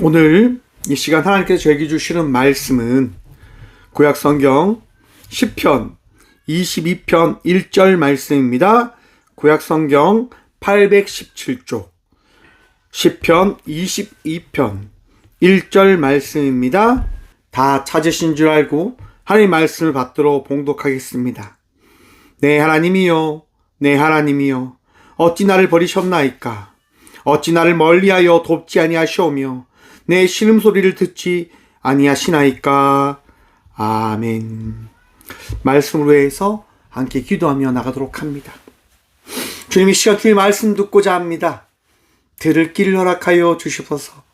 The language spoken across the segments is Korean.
오늘 이 시간 하나님께서 저에게 주시는 말씀은 구약성경 시편 22편 1절 말씀입니다. 구약성경 817쪽 시편 22편 1절 말씀입니다. 다 찾으신 줄 알고 하나님의 말씀을 받들어 봉독하겠습니다. 내 하나님이여, 내 하나님이여, 어찌 나를 버리셨나이까? 어찌 나를 멀리하여 돕지 아니하시오며 내 신음소리를 듣지 아니하시나이까? 아멘. 말씀으로 해서 함께 기도하며 나가도록 합니다. 주님, 이 시간 주의 말씀 듣고자 합니다. 들을 길을 허락하여 주시옵소서.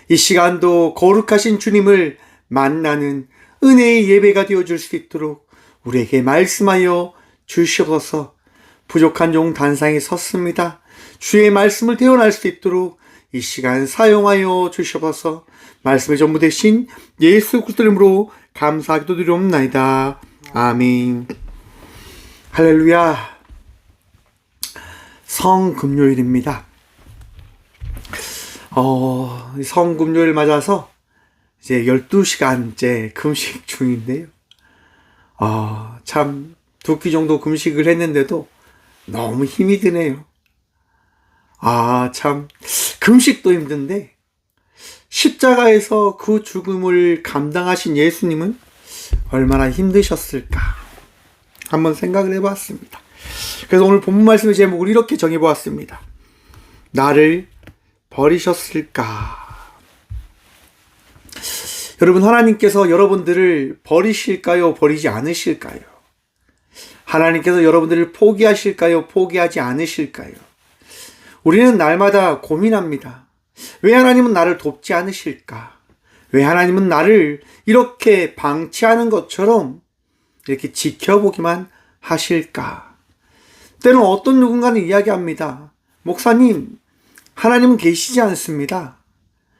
이 시간도 거룩하신 주님을 만나는 은혜의 예배가 되어줄 수 있도록 우리에게 말씀하여 주시옵소서. 부족한 종 단상에 섰습니다. 주의 말씀을 대언할 수 있도록 이 시간 사용하여 주시옵소서. 말씀의 전부 되신 예수 그리스도 이름으로 감사하기도 드리옵나이다. 아멘. 할렐루야. 성금요일입니다. 성금요일 맞아서 이제 12시간째 금식 중인데요. 참 2끼 정도 금식을 했는데도 너무 힘이 드네요. 참 금식도 힘든데 십자가에서 그 죽음을 감당하신 예수님은 얼마나 힘드셨을까 한번 생각을 해봤습니다. 그래서 오늘 본문 말씀의 제목을 이렇게 정해보았습니다. 나를 버리셨을까? 여러분, 하나님께서 여러분들을 버리실까요? 버리지 않으실까요? 하나님께서 여러분들을 포기하실까요? 포기하지 않으실까요? 우리는 날마다 고민합니다. 왜 하나님은 나를 돕지 않으실까? 왜 하나님은 나를 이렇게 방치하는 것처럼 이렇게 지켜보기만 하실까? 때는 어떤 누군가는 이야기합니다. 목사님, 하나님은 계시지 않습니다.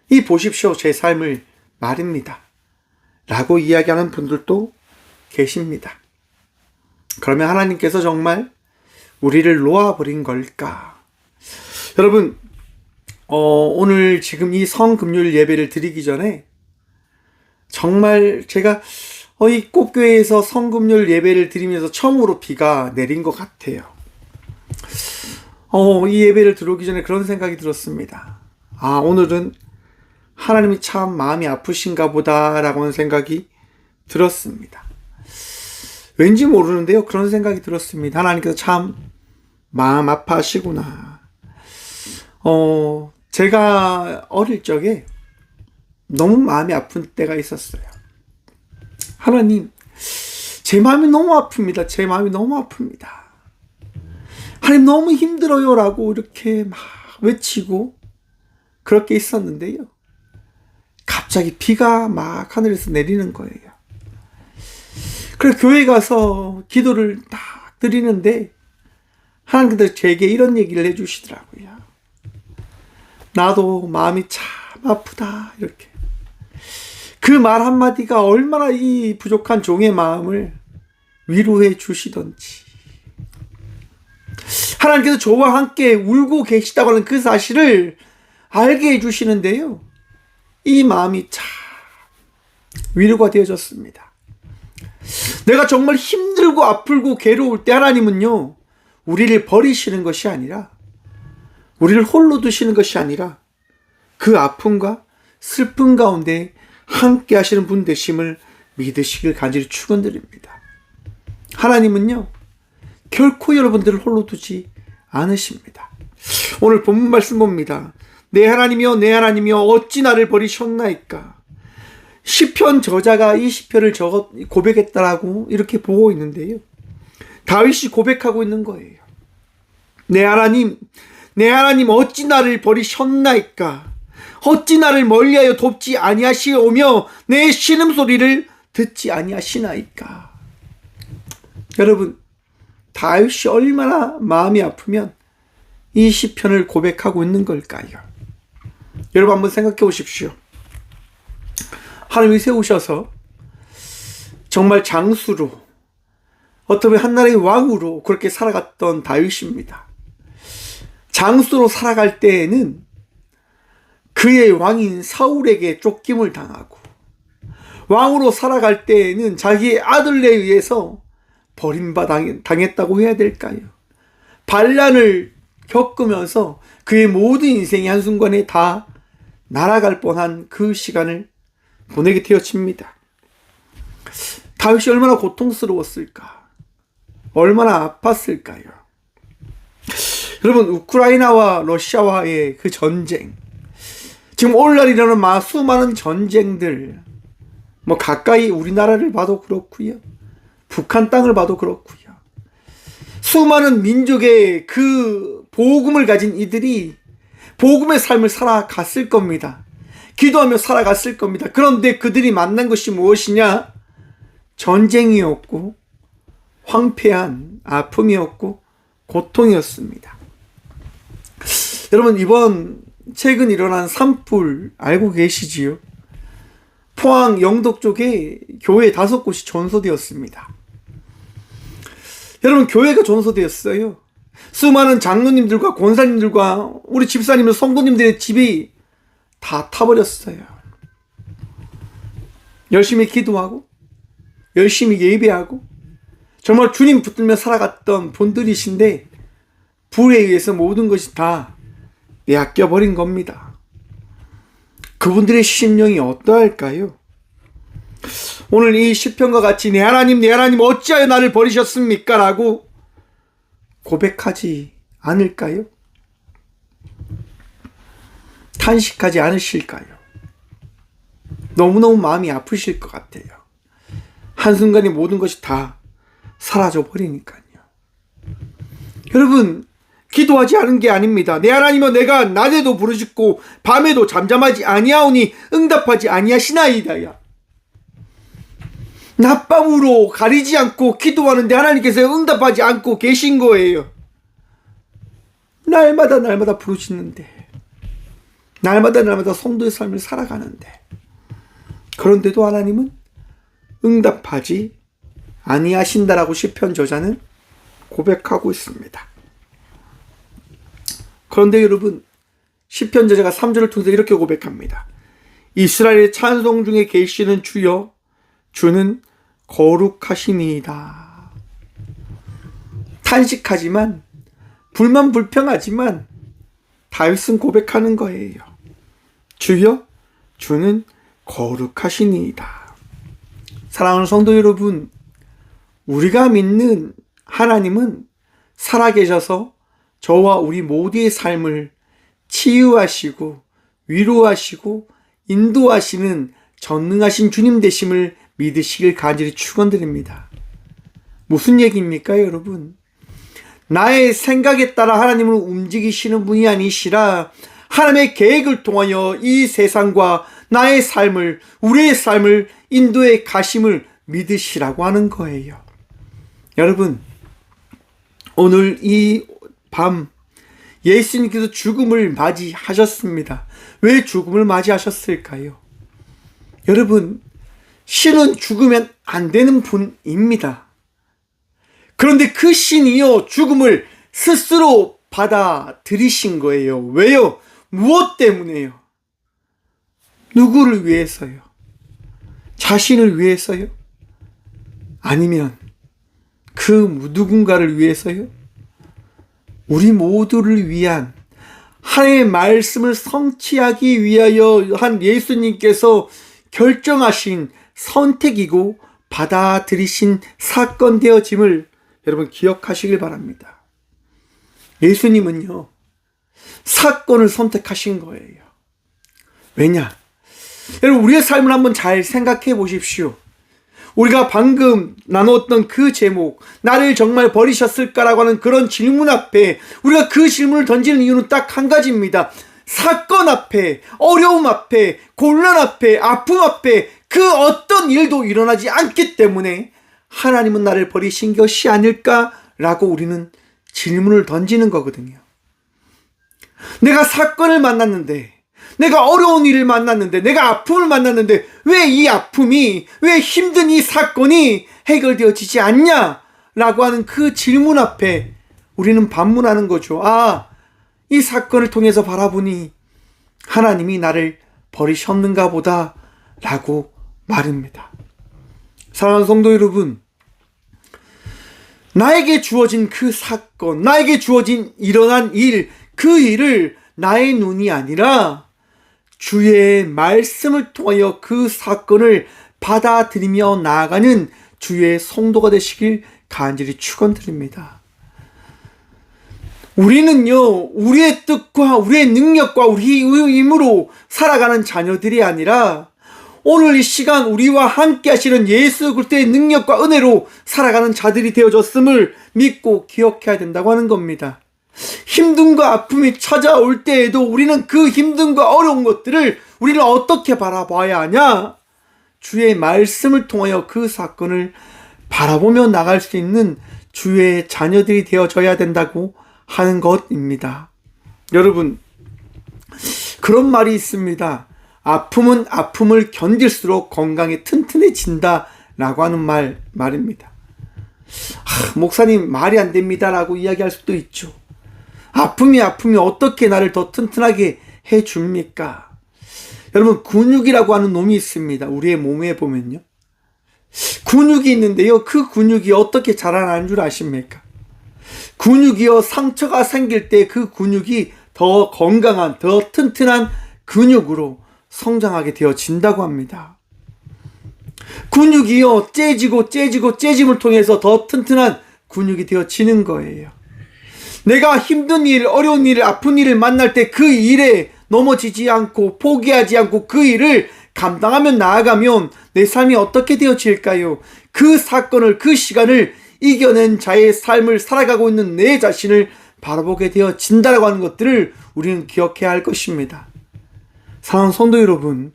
이 보십시오, 제 삶을 말입니다. 라고 이야기하는 분들도 계십니다. 그러면 하나님께서 정말 우리를 놓아버린 걸까? 여러분, 오늘 지금 이 성금요일 예배를 드리기 전에 정말 제가 이 꽃교회에서 성금요일 예배를 드리면서 처음으로 비가 내린 것 같아요. 이 예배를 들어오기 전에 그런 생각이 들었습니다. 오늘은 하나님이 참 마음이 아프신가 보다라고 하는 생각이 들었습니다. 왠지 모르는데요, 그런 생각이 들었습니다. 하나님께서 참 마음 아파하시구나. 제가 어릴 적에 너무 마음이 아픈 때가 있었어요. 하나님, 제 마음이 너무 아픕니다. 제 마음이 너무 아픕니다. 하나님, 너무 힘들어요 라고 이렇게 막 외치고 그렇게 있었는데요, 갑자기 비가 막 하늘에서 내리는 거예요. 그래서 교회 가서 기도를 딱 드리는데 하나님께서 제게 이런 얘기를 해주시더라고요. 나도 마음이 참 아프다, 이렇게. 그 말 한마디가 얼마나 이 부족한 종의 마음을 위로해 주시던지. 하나님께서 저와 함께 울고 계시다고 하는 그 사실을 알게 해주시는데요, 이 마음이 참 위로가 되어졌습니다. 내가 정말 힘들고 아프고 괴로울 때 하나님은요, 우리를 버리시는 것이 아니라, 우리를 홀로 두시는 것이 아니라 그 아픔과 슬픔 가운데 함께 하시는 분 되심을 믿으시길 간절히 축원드립니다. 하나님은요, 결코 여러분들을 홀로 두지 않으십니다. 오늘 본문 말씀 봅니다. 내 하나님이여, 내 하나님이여, 어찌 나를 버리셨나이까? 시편 저자가 이 시편을 고백했다라고 이렇게 보고 있는데요, 다윗이 고백하고 있는 거예요. 내 하나님, 내 하나님, 어찌 나를 버리셨나이까? 어찌 나를 멀리하여 돕지 아니하시오며 내 신음소리를 듣지 아니하시나이까? 여러분, 다윗이 얼마나 마음이 아프면 이 시편을 고백하고 있는 걸까요? 여러분, 한번 생각해 보십시오. 하나님이 세우셔서 정말 장수로, 어떻게 보면 한나라의 왕으로 그렇게 살아갔던 다윗입니다. 장수로 살아갈 때에는 그의 왕인 사울에게 쫓김을 당하고 왕으로 살아갈 때에는 자기의 아들에 의해서 버림당했다고 해야 될까요? 반란을 겪으면서 그의 모든 인생이 한순간에 다 날아갈 뻔한 그 시간을 보내게 되어집니다. 다윗이 얼마나 고통스러웠을까? 얼마나 아팠을까요? 여러분, 우크라이나와 러시아와의 그 전쟁, 지금 오늘날 일어나는 수많은 전쟁들, 가까이 우리나라를 봐도 그렇고요, 북한 땅을 봐도 그렇고요, 수많은 민족의 그 복음을 가진 이들이 복음의 삶을 살아갔을 겁니다. 기도하며 살아갔을 겁니다. 그런데 그들이 만난 것이 무엇이냐? 전쟁이었고 황폐한 아픔이었고 고통이었습니다. 여러분, 이번 최근 일어난 산불 알고 계시지요? 포항 영덕 쪽에 교회 5곳이 전소되었습니다. 여러분, 교회가 전소되었어요. 수많은 장로님들과 권사님들과 우리 집사님들, 성도님들의 집이 다 타버렸어요. 열심히 기도하고 열심히 예배하고 정말 주님 붙들며 살아갔던 분들이신데 불에 의해서 모든 것이 다 빼앗겨버린 겁니다. 그분들의 심령이 어떠할까요? 오늘 이 시편과 같이 내 하나님 어찌하여 나를 버리셨습니까? 라고 고백하지 않을까요? 탄식하지 않으실까요? 너무너무 마음이 아프실 것 같아요. 한순간에 모든 것이 다 사라져 버리니까요. 여러분, 기도하지 않은 게 아닙니다. 내 하나님은 내가 낮에도 부르짖고 밤에도 잠잠하지 아니하오니 응답하지 아니하시나이다야. 낮밤으로 가리지 않고 기도하는데 하나님께서 응답하지 않고 계신 거예요. 날마다 부르짖는데, 날마다 성도의 삶을 살아가는데, 그런데도 하나님은 응답하지 아니하신다라고 시편 저자는 고백하고 있습니다. 그런데 여러분, 시편 저자가 3절을 통해서 이렇게 고백합니다. 이스라엘의 찬송 중에 계시는 주여, 주는 거룩하시니이다. 탄식하지만, 불만불평하지만 다윗은 고백하는 거예요. 주여, 주는 거룩하시니이다. 사랑하는 성도 여러분, 우리가 믿는 하나님은 살아계셔서 저와 우리 모두의 삶을 치유하시고 위로하시고 인도하시는 전능하신 주님 되심을 믿으시길 간절히 축원드립니다. 무슨 얘기입니까, 여러분? 나의 생각에 따라 하나님을 움직이시는 분이 아니시라 하나님의 계획을 통하여 이 세상과 나의 삶을, 우리의 삶을 인도해 가심을 믿으시라고 하는 거예요. 여러분, 오늘 이 밤 예수님께서 죽음을 맞이하셨습니다. 왜 죽음을 맞이하셨을까요? 여러분, 신은 죽으면 안 되는 분입니다. 그런데 그 신이요, 죽음을 스스로 받아들이신 거예요. 왜요? 무엇 때문에요? 누구를 위해서요? 자신을 위해서요? 아니면 그 누군가를 위해서요? 우리 모두를 위한 하나님의 말씀을 성취하기 위하여 한 예수님께서 결정하신 선택이고 받아들이신 사건 되어짐을 여러분 기억하시길 바랍니다. 예수님은요, 사건을 선택하신 거예요. 왜냐? 여러분, 우리의 삶을 한번 잘 생각해 보십시오. 우리가 방금 나누었던 그 제목, 나를 정말 버리셨을까라고 하는 그런 질문 앞에 우리가 그 질문을 던지는 이유는 딱 한 가지입니다. 사건 앞에, 어려움 앞에, 곤란 앞에, 아픔 앞에 그 어떤 일도 일어나지 않기 때문에 하나님은 나를 버리신 것이 아닐까라고 우리는 질문을 던지는 거거든요. 내가 사건을 만났는데, 내가 어려운 일을 만났는데, 내가 아픔을 만났는데 왜 이 아픔이, 왜 힘든 이 사건이 해결되어지지 않냐라고 하는 그 질문 앞에 우리는 반문하는 거죠. 아, 이 사건을 통해서 바라보니 하나님이 나를 버리셨는가 보다 라고 말합니다. 사랑하는 성도 여러분, 나에게 주어진 그 사건, 나에게 주어진 일어난 일, 그 일을 나의 눈이 아니라 주의 말씀을 통하여 그 사건을 받아들이며 나아가는 주의 성도가 되시길 간절히 축원드립니다. 우리는요, 우리의 뜻과 우리의 능력과 우리의 힘으로 살아가는 자녀들이 아니라 오늘 이 시간 우리와 함께 하시는 예수 그리스도의 능력과 은혜로 살아가는 자들이 되어졌음을 믿고 기억해야 된다고 하는 겁니다. 힘듦과 아픔이 찾아올 때에도 우리는 그 힘듦과 어려운 것들을 우리는 어떻게 바라봐야 하냐? 주의 말씀을 통하여 그 사건을 바라보며 나갈 수 있는 주의 자녀들이 되어져야 된다고 하는 것입니다. 여러분, 그런 말이 있습니다. 아픔은 아픔을 견딜수록 건강이 튼튼해진다 라고 하는 말입니다. 목사님 말이 안 됩니다 라고 이야기할 수도 있죠. 아픔이 어떻게 나를 더 튼튼하게 해줍니까? 여러분, 근육이라고 하는 놈이 있습니다. 우리의 몸에 보면요, 근육이 있는데요, 그 근육이 어떻게 자라나는 줄 아십니까? 근육이요, 상처가 생길 때 그 근육이 더 건강한, 더 튼튼한 근육으로 성장하게 되어진다고 합니다. 근육이요, 째짐을 통해서 더 튼튼한 근육이 되어지는 거예요. 내가 힘든 일, 어려운 일, 아픈 일을 만날 때 그 일에 넘어지지 않고 포기하지 않고 그 일을 감당하며 나아가면 내 삶이 어떻게 되어질까요? 그 사건을, 그 시간을 이겨낸 자의 삶을 살아가고 있는 내 자신을 바라보게 되어진다라고 하는 것들을 우리는 기억해야 할 것입니다. 사랑하는 성도 여러분,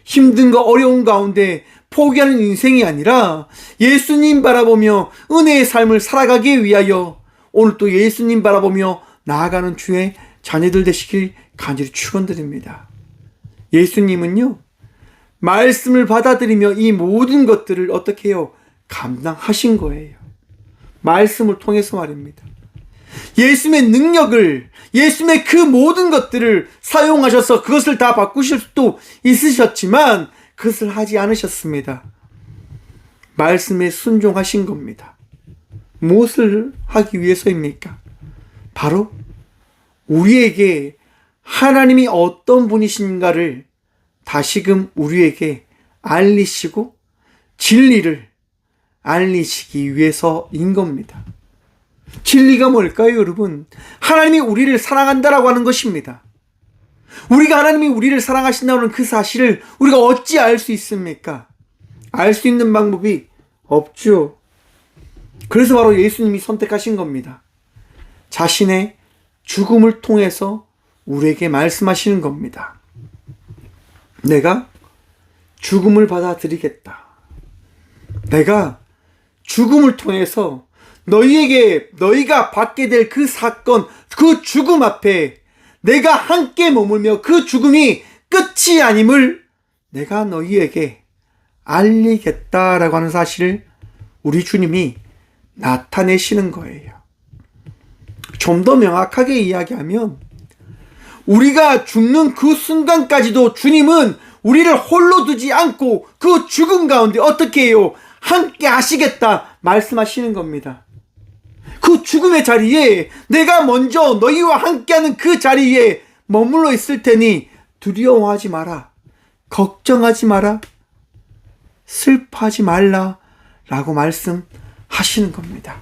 힘든과 어려운 가운데 포기하는 인생이 아니라 예수님 바라보며 은혜의 삶을 살아가기 위하여 오늘 또 예수님 바라보며 나아가는 주의 자녀들 되시길 간절히 축원드립니다. 예수님은요, 말씀을 받아들이며 이 모든 것들을 어떻게 해요? 감당하신 거예요. 말씀을 통해서 말입니다. 예수님의 능력을, 예수님의 그 모든 것들을 사용하셔서 그것을 다 바꾸실 수도 있으셨지만 그것을 하지 않으셨습니다. 말씀에 순종하신 겁니다. 무엇을 하기 위해서입니까? 바로 우리에게 하나님이 어떤 분이신가를 다시금 우리에게 알리시고 진리를 알리시기 위해서인 겁니다. 진리가 뭘까요, 여러분? 하나님이 우리를 사랑한다라고 하는 것입니다. 우리가 하나님이 우리를 사랑하신다는 그 사실을 우리가 어찌 알 수 있습니까? 알 수 있는 방법이 없죠. 그래서 바로 예수님이 선택하신 겁니다. 자신의 죽음을 통해서 우리에게 말씀하시는 겁니다. 내가 죽음을 받아들이겠다. 내가 죽음을 통해서 너희가 받게 될 그 사건, 그 죽음 앞에 내가 함께 머물며 그 죽음이 끝이 아님을 내가 너희에게 알리겠다라고 하는 사실을 우리 주님이 나타내시는 거예요. 좀 더 명확하게 이야기하면 우리가 죽는 그 순간까지도 주님은 우리를 홀로 두지 않고 그 죽음 가운데 어떻게 해요? 함께 하시겠다 말씀하시는 겁니다. 그 죽음의 자리에 내가 먼저 너희와 함께하는 그 자리에 머물러 있을 테니 두려워하지 마라, 걱정하지 마라, 슬퍼하지 말라 라고 말씀하시는 겁니다.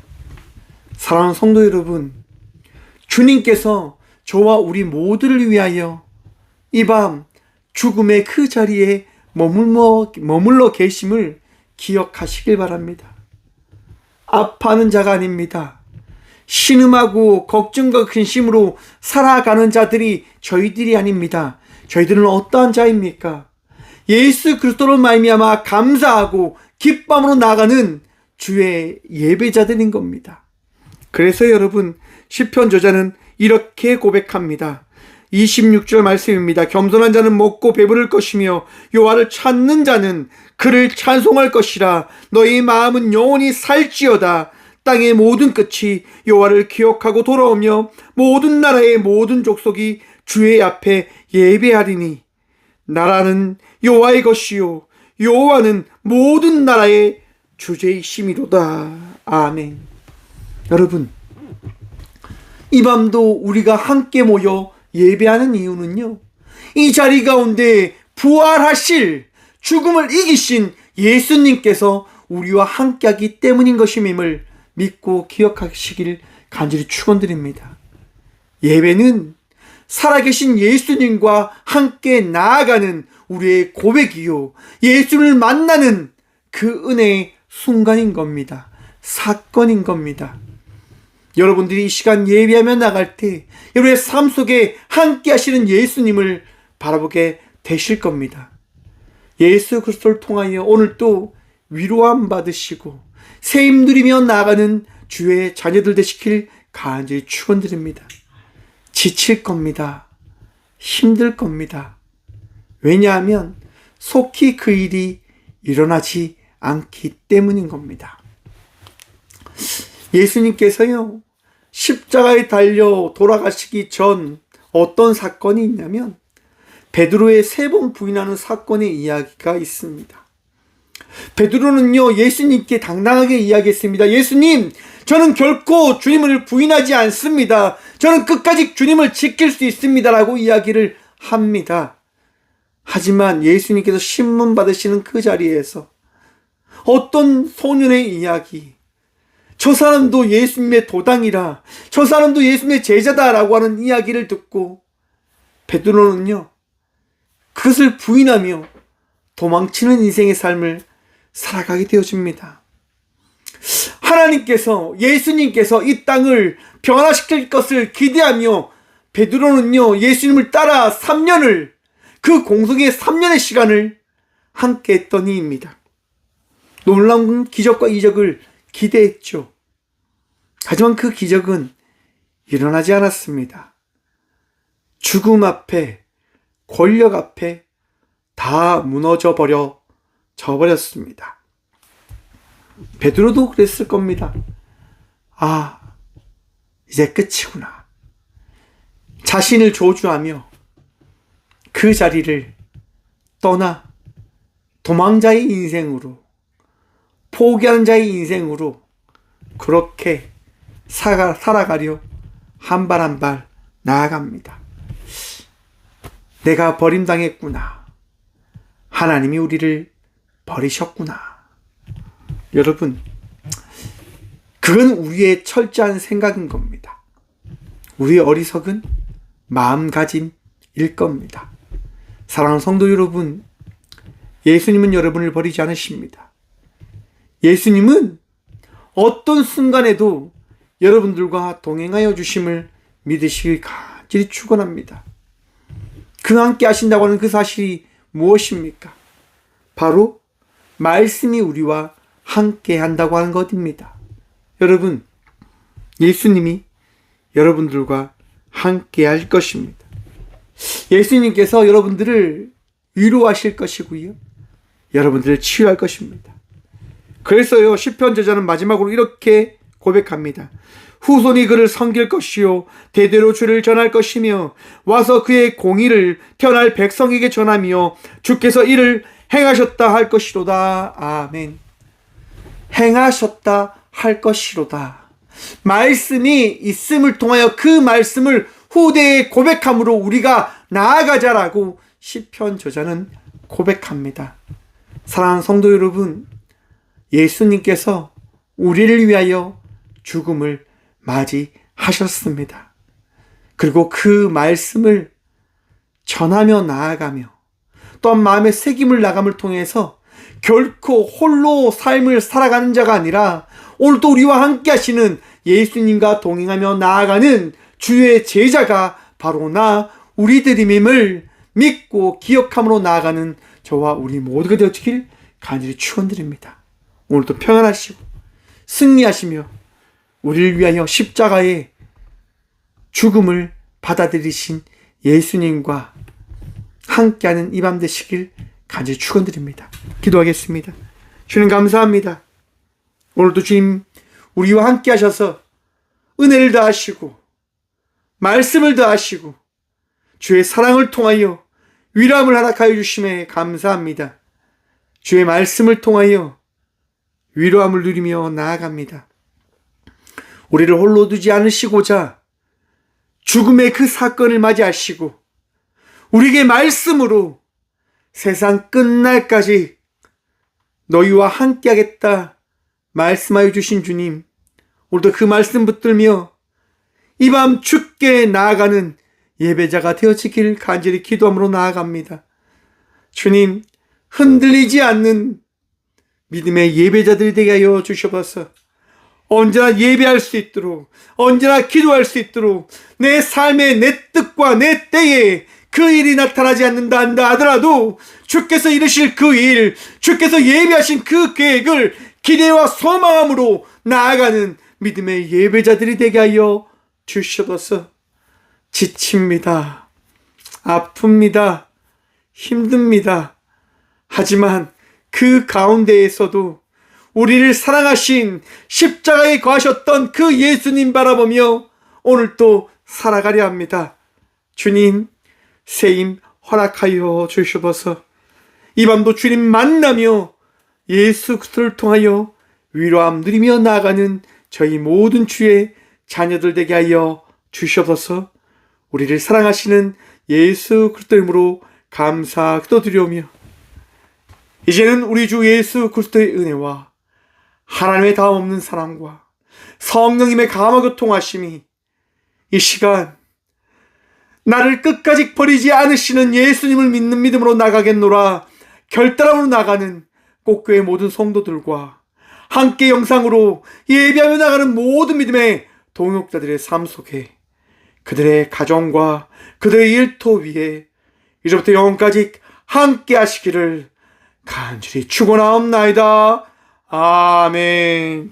사랑하는 성도 여러분, 주님께서 저와 우리 모두를 위하여 이 밤 죽음의 그 자리에 머물러 계심을 기억하시길 바랍니다. 아파하는 자가 아닙니다. 신음하고 걱정과 근심으로 살아가는 자들이 저희들이 아닙니다. 저희들은 어떠한 자입니까? 예수 그리스도로 말미암아 감사하고 기쁨으로 나아가는 주의 예배자들인 겁니다. 그래서 여러분, 시편 저자는 이렇게 고백합니다. 26절 말씀입니다. 겸손한 자는 먹고 배부를 것이며 여호와를 찾는 자는 그를 찬송할 것이라. 너희 마음은 영원히 살지어다. 땅의 모든 끝이 여호와를 기억하고 돌아오며 모든 나라의 모든 족속이 주의 앞에 예배하리니 나라는 여호와의 것이요 여호와는 모든 나라의 주제이심이로다. 아멘. 여러분, 이 밤도 우리가 함께 모여 예배하는 이유는요, 이 자리 가운데 부활하실, 죽음을 이기신 예수님께서 우리와 함께하기 때문인 것임을 믿고 기억하시길 간절히 축원드립니다. 예배는 살아계신 예수님과 함께 나아가는 우리의 고백이요, 예수를 만나는 그 은혜의 순간인 겁니다. 사건인 겁니다. 여러분들이 이 시간 예배하며 나갈 때 여러분의 삶 속에 함께 하시는 예수님을 바라보게 되실 겁니다. 예수 그리스도를 통하여 오늘도 위로함 받으시고 새 힘 누리며 나아가는 주의 자녀들 되시길 간절히 축원드립니다. 지칠 겁니다. 힘들 겁니다. 왜냐하면 속히 그 일이 일어나지 않기 때문인 겁니다. 예수님께서요, 십자가에 달려 돌아가시기 전 어떤 사건이 있냐면 베드로의 3번 부인하는 사건의 이야기가 있습니다. 베드로는요, 예수님께 당당하게 이야기했습니다. 예수님, 저는 결코 주님을 부인하지 않습니다. 저는 끝까지 주님을 지킬 수 있습니다. 라고 이야기를 합니다. 하지만 예수님께서 신문 받으시는 그 자리에서 어떤 소년의 이야기, 저 사람도 예수님의 도당이라, 저 사람도 예수님의 제자다라고 하는 이야기를 듣고 베드로는요, 그것을 부인하며 도망치는 인생의 삶을 살아가게 되어집니다. 하나님께서, 예수님께서 이 땅을 변화시킬 것을 기대하며 베드로는요, 예수님을 따라 3년을, 그 공성의 3년의 시간을 함께 했던 이입니다. 놀라운 기적과 이적을 기대했죠. 하지만 그 기적은 일어나지 않았습니다. 죽음 앞에, 권력 앞에 다 무너져 버렸습니다. 베드로도 그랬을 겁니다. 아, 이제 끝이구나. 자신을 저주하며 그 자리를 떠나 도망자의 인생으로, 포기하는 자의 인생으로 그렇게 살아가려 한 발 한 발 나아갑니다. 내가 버림당했구나. 하나님이 우리를 버리셨구나. 여러분, 그건 우리의 철저한 생각인 겁니다. 우리의 어리석은 마음가짐일 겁니다. 사랑하는 성도 여러분, 예수님은 여러분을 버리지 않으십니다. 예수님은 어떤 순간에도 여러분들과 동행하여 주심을 믿으시길 간절히 축원합니다. 그 함께 하신다고 하는 그 사실이 무엇입니까? 바로 말씀이 우리와 함께 한다고 하는 것입니다. 여러분, 예수님이 여러분들과 함께 할 것입니다. 예수님께서 여러분들을 위로하실 것이고요, 여러분들을 치유할 것입니다. 그래서요, 시편 저자는 마지막으로 이렇게 고백합니다. 후손이 그를 섬길 것이요 대대로 주를 전할 것이며 와서 그의 공의를 태어날 백성에게 전하며 주께서 이를 행하셨다 할 것이로다. 아멘. 행하셨다 할 것이로다. 말씀이 있음을 통하여 그 말씀을 후대에 고백함으로 우리가 나아가자라고 시편 저자는 고백합니다. 사랑하는 성도 여러분, 예수님께서 우리를 위하여 죽음을 맞이하셨습니다. 그리고 그 말씀을 전하며 나아가며 또한 마음의 새김을 나감을 통해서 결코 홀로 삶을 살아가는 자가 아니라 오늘도 우리와 함께 하시는 예수님과 동행하며 나아가는 주의 제자가 바로 나 우리들임을 믿고 기억함으로 나아가는 저와 우리 모두가 되어지길 간절히 축원드립니다. 오늘도 평안하시고 승리하시며 우리를 위하여 십자가의 죽음을 받아들이신 예수님과 함께하는 이 밤 되시길 간절히 축원드립니다. 기도하겠습니다. 주님 감사합니다. 오늘도 주님 우리와 함께 하셔서 은혜를 더하시고 말씀을 더하시고 주의 사랑을 통하여 위로함을 허락하여 주심에 감사합니다. 주의 말씀을 통하여 위로함을 누리며 나아갑니다. 우리를 홀로 두지 않으시고자 죽음의 그 사건을 맞이하시고 우리에게 말씀으로 세상 끝날까지 너희와 함께하겠다 말씀하여 주신 주님, 오늘도 그 말씀 붙들며 이 밤 주께 나아가는 예배자가 되어지길 간절히 기도함으로 나아갑니다. 주님, 흔들리지 않는 믿음의 예배자들이 되게 하여 주셔서 언제나 예배할 수 있도록, 언제나 기도할 수 있도록, 내 삶의 내 뜻과 내 때에 그 일이 나타나지 않는다 한다 하더라도 주께서 이루실 그 일, 주께서 예배하신 그 계획을 기대와 소망함으로 나아가는 믿음의 예배자들이 되게 하여 주셔서 지칩니다. 아픕니다. 힘듭니다. 하지만 그 가운데에서도 우리를 사랑하신 십자가에 거하셨던 그 예수님 바라보며 오늘 또 살아가려 합니다. 주님, 새힘 허락하여 주시옵소서. 이 밤도 주님 만나며 예수 그리스도를 통하여 위로함 누리며 나아가는 저희 모든 주의 자녀들 되게 하여 주시옵소서. 우리를 사랑하시는 예수 그리스도 이름으로 감사 기도드리오며 이제는 우리 주 예수 그리스도의 은혜와 하나님의 다함없는 사랑과 성령님의 감화 교통하심이 이 시간 나를 끝까지 버리지 않으시는 예수님을 믿는 믿음으로 나가겠노라 결단함으로 나가는 꽃교회 모든 성도들과 함께 영상으로 예배하며 나가는 모든 믿음의 동역자들의 삶 속에 그들의 가정과 그들의 일터 위에 이제부터 영원까지 함께 하시기를 간절히 축원하옵나이다. 아멘.